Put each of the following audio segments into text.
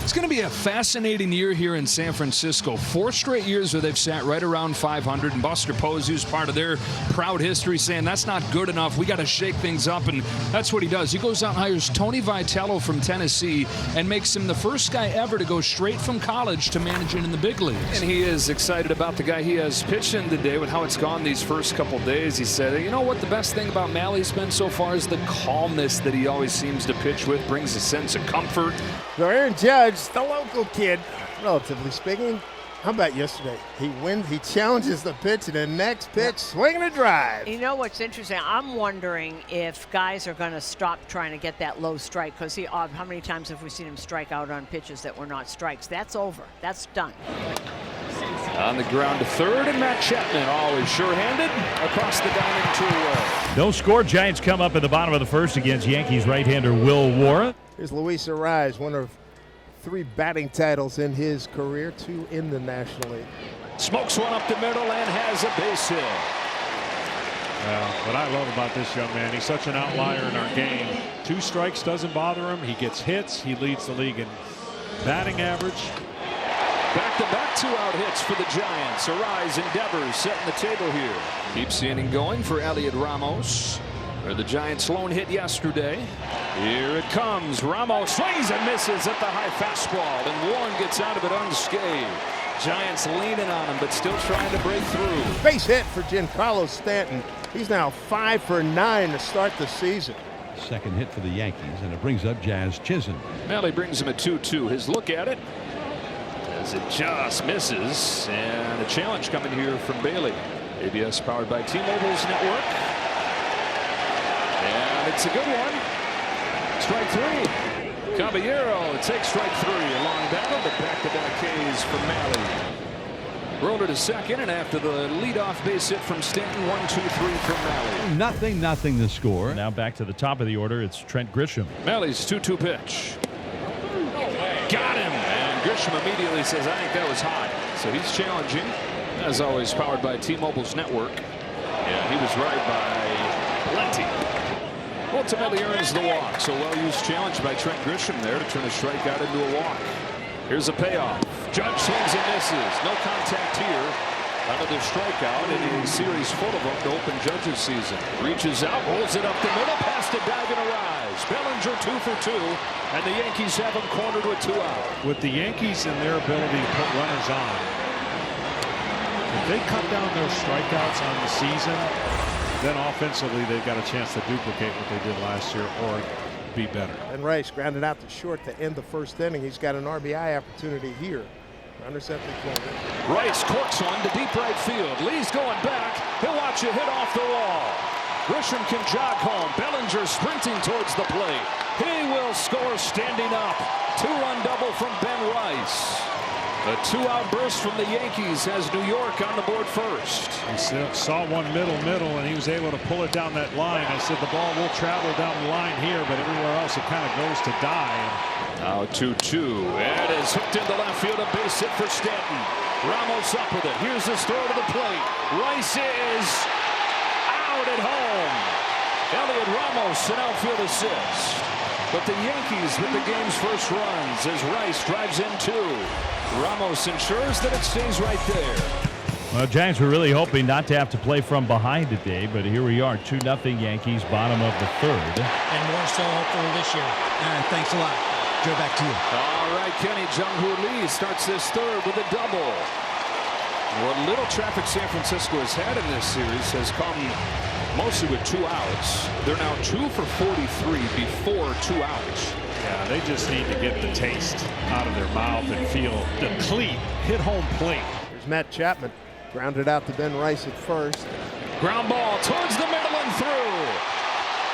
It's going to be a fascinating year here in San Francisco. 4 straight years where they've sat right around 500, and Buster Posey is part of their proud history saying that's not good enough. We got to shake things up, and that's what he does. He goes out and hires Tony Vitello from Tennessee and makes him the first guy ever to go straight from college to managing in the big leagues. And he is excited about the guy he has pitched in today with how it's gone these first couple days. He said, you know what, the best thing about Mally's been so far is the calmness that he always seems to pitch with, brings a sense of comfort. So Aaron Judge, the local kid, relatively speaking, how about yesterday? He wins, he challenges the pitch, and the next pitch, swinging a drive. You know what's interesting? I'm wondering if guys are going to stop trying to get that low strike, because how many times have we seen him strike out on pitches that were not strikes? That's over. That's done. On the ground to third, and Matt Chapman, always sure-handed, across the diamond to away. No score. Giants come up at the bottom of the first against Yankees right-hander Will Warren. Here's Luis Arraez, one of 3 batting titles in his career, 2 in the National League. Smokes one up the middle and has a base hit. What I love about this young man, he's such an outlier in our game. 2 strikes doesn't bother him. He gets hits. He leads the league in batting average. Back-to-back 2-out hits for the Giants. Arraez endeavors setting the table here. Keeps the inning going for Elliot Ramos. Where the Giants' lone hit yesterday. Here it comes. Ramos swings and misses at the high fastball, and Warren gets out of it unscathed. Giants leaning on him, but still trying to break through. Base hit for Giancarlo Stanton. He's now 5 for 9 to start the season. Second hit for the Yankees, and it brings up Jazz Chisholm. Malley brings him a 2-2. His look at it as it just misses, and a challenge coming here from Bailey. ABS powered by T-Mobile's network. And it's a good one. Strike 3. Caballero takes strike 3. A long battle, but back-to-back Ks from Malley. Roller to second, and after the leadoff base hit from Stanton, 1-2-3 from Malley. Nothing the score. Now back to the top of the order. It's Trent Grisham. Malley's 2-2 pitch. Got him. And Grisham immediately says, I think that was high. So he's challenging. As always, powered by T-Mobile's network. Yeah, he was right by plenty. Ultimately earns the walk. So well-used challenge by Trent Grisham there to turn a strikeout into a walk. Here's a payoff. Judge swings and misses. No contact here. Another strikeout in a series full of them to open Judge's season. Reaches out, rolls it up the middle, past a dive and a rise. Bellinger 2 for 2, and the Yankees have him cornered with 2 out. With the Yankees and their ability to put runners on, if they cut down their strikeouts on the season, then offensively they've got a chance to duplicate what they did last year or be better. And Rice grounded out to short to end the first inning. He's got an RBI opportunity here. Runners at the corner. Rice corks one to deep right field. Lee's going back. He'll watch it hit off the wall. Grisham can jog home. Bellinger sprinting towards the plate. He will score standing up. 2-run double from Ben Rice. A 2-out burst from the Yankees has New York on the board first. He saw one middle, and he was able to pull it down that line. I said the ball will travel down the line here, but everywhere else it kind of goes to die. Now 2-2. It is hooked into left field. A base hit for Stanton. Ramos up with it. Here's his throw to the plate. Rice is out at home. Elliot Ramos an outfield assist. But the Yankees with the game's first runs as Rice drives in 2. Ramos ensures that it stays right there. Well, Giants were really hoping not to have to play from behind today, but here we are, 2-0 Yankees, bottom of the third. And more so hopefully this year. Aaron, thanks a lot. Joe, back to you. All right, Kenny. Jung-Hoo Lee starts this third with a double. What little traffic San Francisco has had in this series has come mostly with 2 outs. They're now 2 for 43 before 2 outs. Yeah, they just need to get the taste out of their mouth and feel the clean hit home plate. There's Matt Chapman. Grounded out to Ben Rice at first. Ground ball towards the middle and through.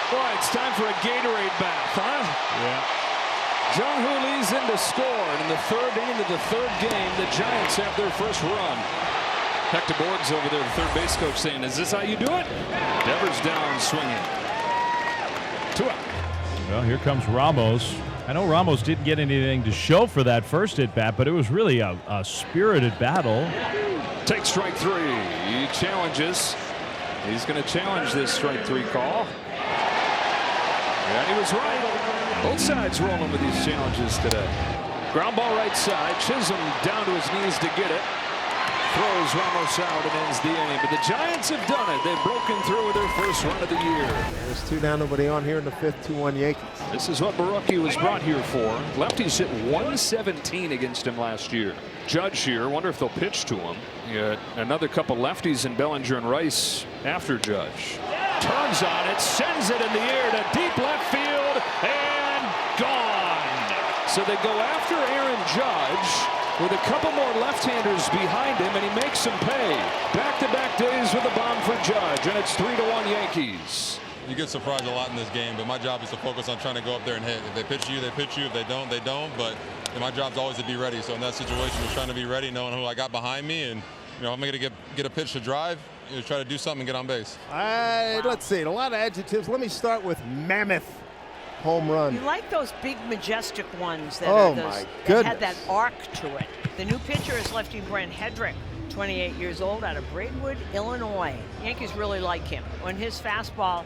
Boy, it's time for a Gatorade bath, huh? Yeah. Jung-Hoo Lee's in to score. And in the third inning of the third game, the Giants have their first run. Hector Borg's over there, the third base coach, saying, is this how you do it? Devers down swinging. 2 out. Well, here comes Ramos. I know Ramos didn't get anything to show for that first at-bat, but it was really a spirited battle. Takes strike 3. He challenges. He's going to challenge this strike 3 call. And he was right. Both sides rolling with these challenges today. Ground ball right side. Chisholm down to his knees to get it. Throws Ramos out and ends the inning. But the Giants have done it. They've broken through with their first run of the year. There's 2 down, nobody on here in the 5th, 2-1 Yankees. This is what Barucki was brought here for. Lefties hit 117 against him last year. Judge here. Wonder if they'll pitch to him. Another couple lefties in Bellinger and Rice after Judge. Turns on it, sends it in the air to deep left field, and gone. So they go after Aaron Judge with a couple more left-handers behind him, and he makes them pay. Back-to-back days with a bomb for Judge, and it's 3-1 Yankees. You get surprised a lot in this game, but my job is to focus on trying to go up there and hit. If they pitch you, they pitch you. If they don't, they don't. But my job's always to be ready. So in that situation, just trying to be ready, knowing who I got behind me, and I'm going to get a pitch to drive, try to do something and get on base. All right, let's see. A lot of adjectives. Let me start with mammoth home run. You like those big, majestic ones that, that had that arc to it. The new pitcher is lefty Brent Hedrick, 28 years old, out of Braidwood, Illinois. Yankees really like him. When his fastball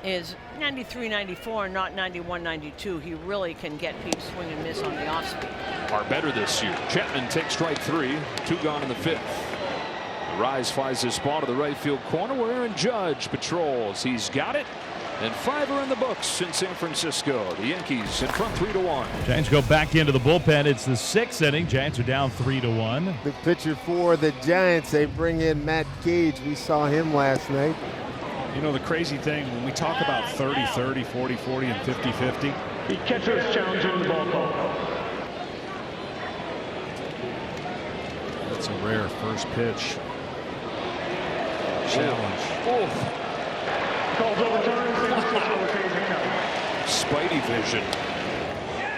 is 93-94 and not 91-92, he really can get people swing and miss on the off speed. Are better this year. Chapman takes strike 3, 2 gone in the 5th. Rise flies this ball to the right field corner where Aaron Judge patrols. He's got it. And 5 are in the books in San Francisco. The Yankees in front 3-1. Giants go back into the bullpen. It's the 6th inning. Giants are down 3-1. The pitcher for the Giants, they bring in Matt Gage. We saw him last night. You know, the crazy thing, when we talk about 30-30, 40-40, and 50-50. The catcher is challenging the ball call. That's a rare first pitch. Challenge. Calls overturned. Spidey vision.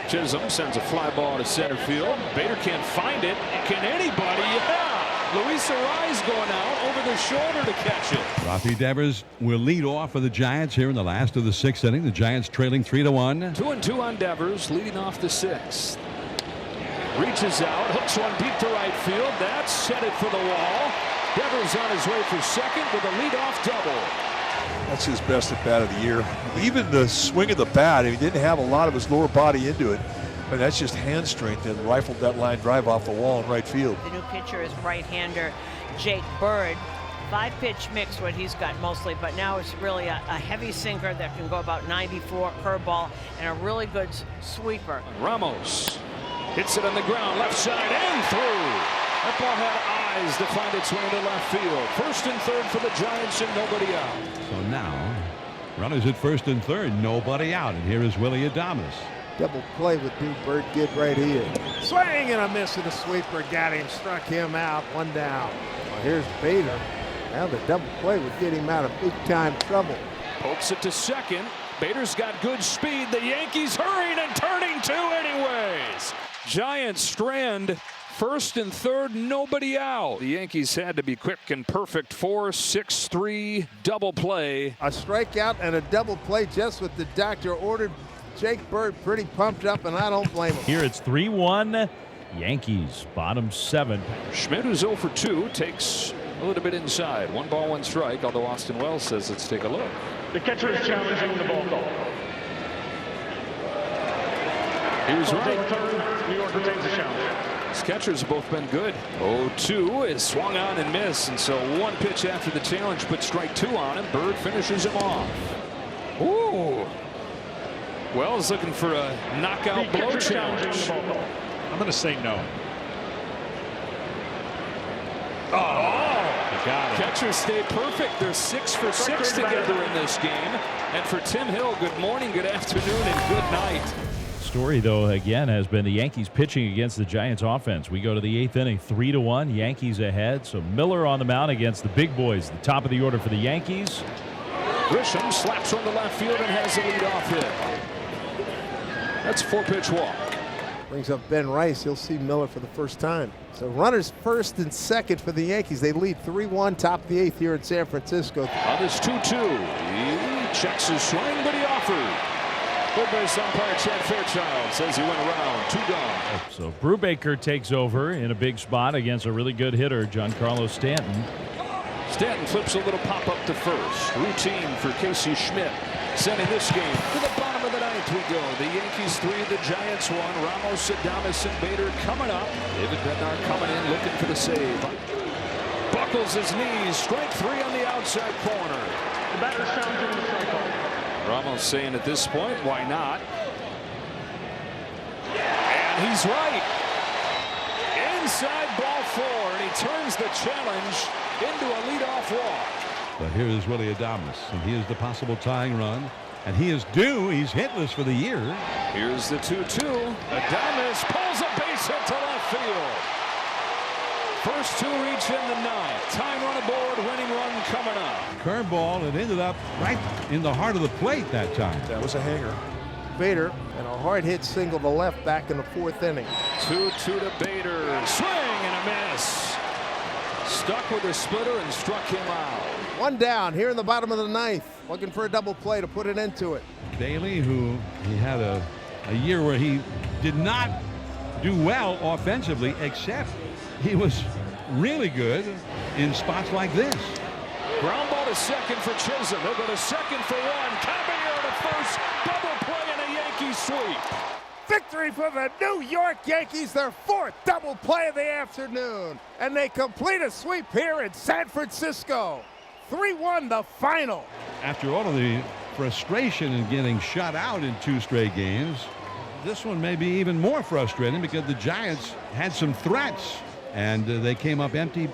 Chisholm sends a fly ball to center field. Bader can't find it. Can anybody? Yeah. Luis Arraez going out over the shoulder to catch it. Rafi Devers will lead off for the Giants here in the last of the 6th inning. The Giants trailing 3-1. 2-2 on Devers, leading off the 6th. Reaches out, hooks one deep to right field. That's set it for the wall. Devers on his way for second with a leadoff double. That's his best at bat of the year. Even the swing of the bat, he didn't have a lot of his lower body into it, but that's just hand strength and rifled that line drive off the wall in right field. The new pitcher is right-hander Jake Bird. 5-pitch mix, what he's got mostly, but now it's really a heavy sinker that can go about 94, curveball, and a really good sweeper. Ramos hits it on the ground, left side and through. That ball had eyes to find its way to left field. First and third for the Giants and nobody out. So now, runners at first and third, nobody out. And here is Willie Adames. Double play with Dude Bird Kid right here. Swing and a miss with the sweeper. Got him, struck him out. 1 down. Well, here's Bader. Now the double play would get him out of big time trouble. Pokes it to second. Bader's got good speed. The Yankees hurrying and turning 2 anyways. Giants strand. First and third, nobody out. The Yankees had to be quick and perfect. 4-6-3 double play. A strikeout and a double play just what the doctor ordered. Jake Bird pretty pumped up, and I don't blame him. Here it's 3-1 Yankees, bottom 7. Schmidt, who's 0 for 2, takes a little bit inside. 1 ball, 1 strike, although Austin Wells says let's take a look. The catcher is challenging the ball call. He was right. New York retains the challenge. His catchers have both been good. 0-2 is swung on and missed, and so 1 pitch after the challenge put strike 2 on him. Bird finishes him off. Ooh. Wells looking for a knockout blow challenge. I'm going to say no. Oh, got it. Catchers stay perfect. They're 6 for 6 together in this game. And for Tim Hill, good morning, good afternoon, and good night. Story, though, again, has been the Yankees pitching against the Giants offense. We go to the 8th inning, 3-1, Yankees ahead. So Miller on the mound against the big boys, the top of the order for the Yankees. Grisham slaps on the left field and has a leadoff hit. That's a 4-pitch walk. Brings up Ben Rice. He'll see Miller for the first time. So runners first and second for the Yankees. They lead 3-1, top of the 8th here in San Francisco. On this 2-2, he checks his swing, but he offered. Third base umpire Chad Fairchild says he went around. 2 gone. So Brubaker takes over in a big spot against a really good hitter, Giancarlo Stanton. Stanton flips a little pop up to first. Routine for Casey Schmidt, sending this game to the bottom of the 9th ninth we go. The Yankees 3, the Giants 1. Ramos, Adames, and Bader coming up. David Bednar coming in looking for the save. Buckles his knees. Strike 3 on the outside corner. The batter's challenging the strike call. Ramos saying at this point, why not? And he's right. Inside ball 4, and he turns the challenge into a leadoff walk. But here is Willie Adames, and he is the possible tying run. And he is due. He's hitless for the year. Here's the 2-2. Adames pulls a base hit to left field. First 2 reach in the 9th. Tying run aboard, winning run coming up. Curveball, it ended up right in the heart of the plate that time. That was a hanger. Bader and a hard hit single to left back in the 4th inning. 2-2 to Bader. Swing and a miss. Stuck with a splitter and struck him out. 1 down here in the bottom of the 9th. Looking for a double play to put it into it. Bailey, who he had a year where he did not do well offensively, except he was really good in spots like this. Ground ball to second for Chisholm. They'll go to second for 1. Caballero to first. Double play and a Yankee sweep. Victory for the New York Yankees, their 4th double play of the afternoon. And they complete a sweep here in San Francisco. 3-1 the final. After all of the frustration in getting shut out in 2 straight games, this one may be even more frustrating because the Giants had some threats and they came up empty